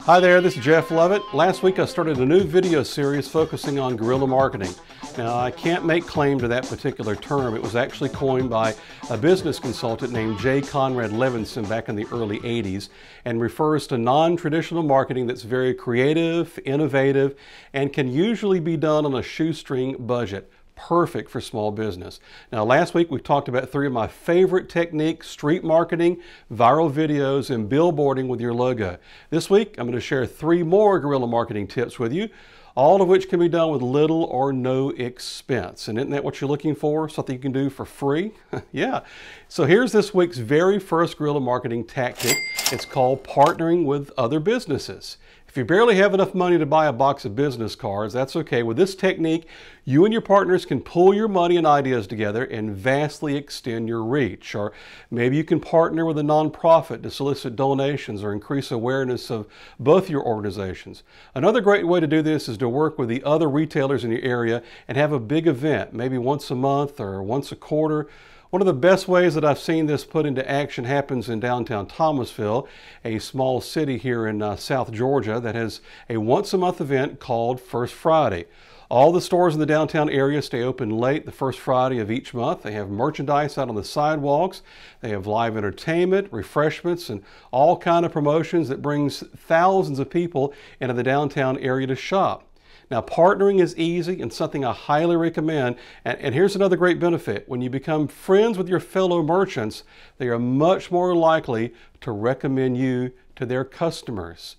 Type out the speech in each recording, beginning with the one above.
Hi there, this is Jeff Lovett. Last week I started a new video series focusing on guerrilla marketing. Now I can't make claim to that particular term. It was actually coined by a business consultant named J. Conrad Levinson back in the early 80s and refers to non-traditional marketing that's very creative, innovative, and can usually be done on a shoestring budget. Perfect for small business. Now last week we talked about 3 of my favorite techniques: street marketing, viral videos, and billboarding with your logo. This week I'm going to share 3 more guerrilla marketing tips with you, all of which can be done with little or no expense. And isn't that what you're looking for? Something you can do for free? Yeah. So here's this week's very first guerrilla marketing tactic. It's called partnering with other businesses. If you barely have enough money to buy a box of business cards, that's okay. With this technique, you and your partners can pool your money and ideas together and vastly extend your reach. Or maybe you can partner with a nonprofit to solicit donations or increase awareness of both your organizations. Another great way to do this is to work with the other retailers in your area and have a big event, maybe once a month or once a quarter. One of the best ways that I've seen this put into action happens in downtown Thomasville, a small city here in South Georgia that has a once-a-month event called First Friday. All the stores in the downtown area stay open late the first Friday of each month. They have merchandise out on the sidewalks. They have live entertainment, refreshments, and all kinds of promotions that brings thousands of people into the downtown area to shop. Now, partnering is easy and something I highly recommend. And here's another great benefit. When you become friends with your fellow merchants, they are much more likely to recommend you to their customers.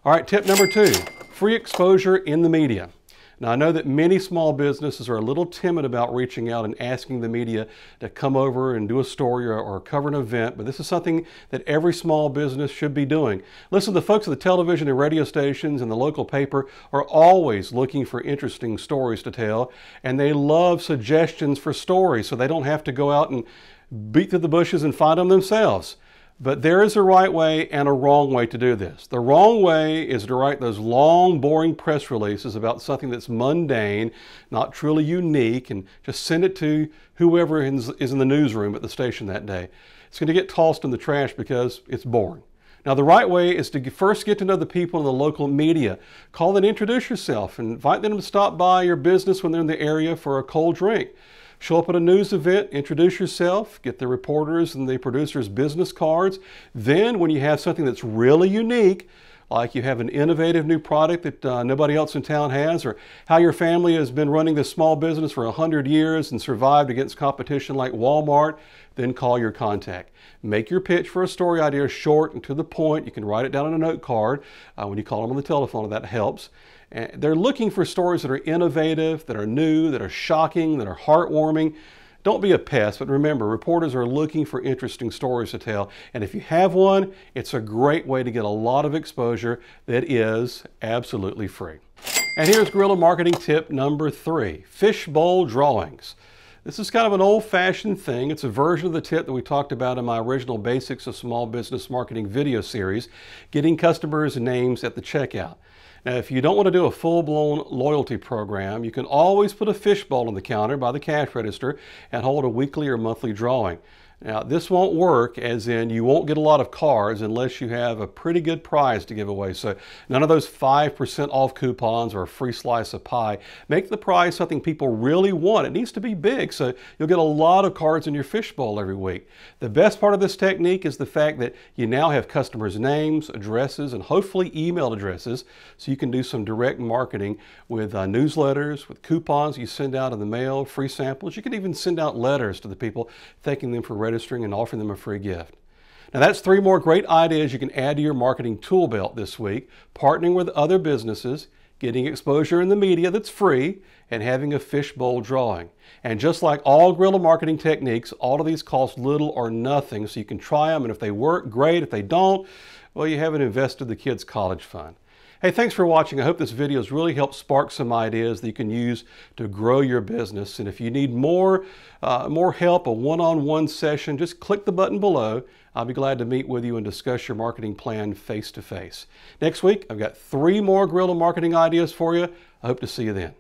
All right, tip number 2, free exposure in the media. Now, I know that many small businesses are a little timid about reaching out and asking the media to come over and do a story or cover an event, but this is something that every small business should be doing. Listen, the folks at the television and radio stations and the local paper are always looking for interesting stories to tell, and they love suggestions for stories so they don't have to go out and beat through the bushes and find them themselves. But there is a right way and a wrong way to do this. The wrong way is to write those long, boring press releases about something that's mundane, not truly unique, and just send it to whoever is in the newsroom at the station that day. It's going to get tossed in the trash because it's boring. Now, the right way is to first get to know the people in the local media. Call and introduce yourself and invite them to stop by your business when they're in the area for a cold drink. Show up at a news event, introduce yourself, get the reporters and the producers' business cards. Then when you have something that's really unique, like you have an innovative new product that nobody else in town has, or how your family has been running this small business for 100 years and survived against competition like Walmart, then call your contact. Make your pitch for a story idea short and to the point. You can write it down on a note card when you call them on the telephone, and that helps. And they're looking for stories that are innovative, that are new, that are shocking, that are heartwarming. Don't be a pest, but remember, reporters are looking for interesting stories to tell. And if you have one, it's a great way to get a lot of exposure that is absolutely free. And here's guerrilla marketing tip number 3, fishbowl drawings. This is kind of an old-fashioned thing. It's a version of the tip that we talked about in my original Basics of Small Business Marketing video series, getting customers' names at the checkout. Now, if you don't want to do a full-blown loyalty program, you can always put a fishbowl on the counter by the cash register and hold a weekly or monthly drawing. Now, this won't work, as in you won't get a lot of cards unless you have a pretty good prize to give away. So none of those 5% off coupons or a free slice of pie. Make the prize something people really want. It needs to be big, so you'll get a lot of cards in your fishbowl every week. The best part of this technique is the fact that you now have customers' names, addresses, and hopefully email addresses, so you can do some direct marketing with newsletters, with coupons you send out in the mail, free samples. You can even send out letters to the people thanking them for registering and offering them a free gift. Now, that's 3 more great ideas you can add to your marketing tool belt this week: partnering with other businesses, getting exposure in the media that's free, and having a fishbowl drawing. And just like all guerrilla marketing techniques, all of these cost little or nothing, so you can try them, and if they work, great. If they don't, well, you haven't invested the kids' college fund. Hey, thanks for watching. I hope this video has really helped spark some ideas that you can use to grow your business. And if you need more help, a one-on-one session, just click the button below. I'll be glad to meet with you and discuss your marketing plan face-to-face. Next week, I've got 3 more guerrilla marketing ideas for you. I hope to see you then.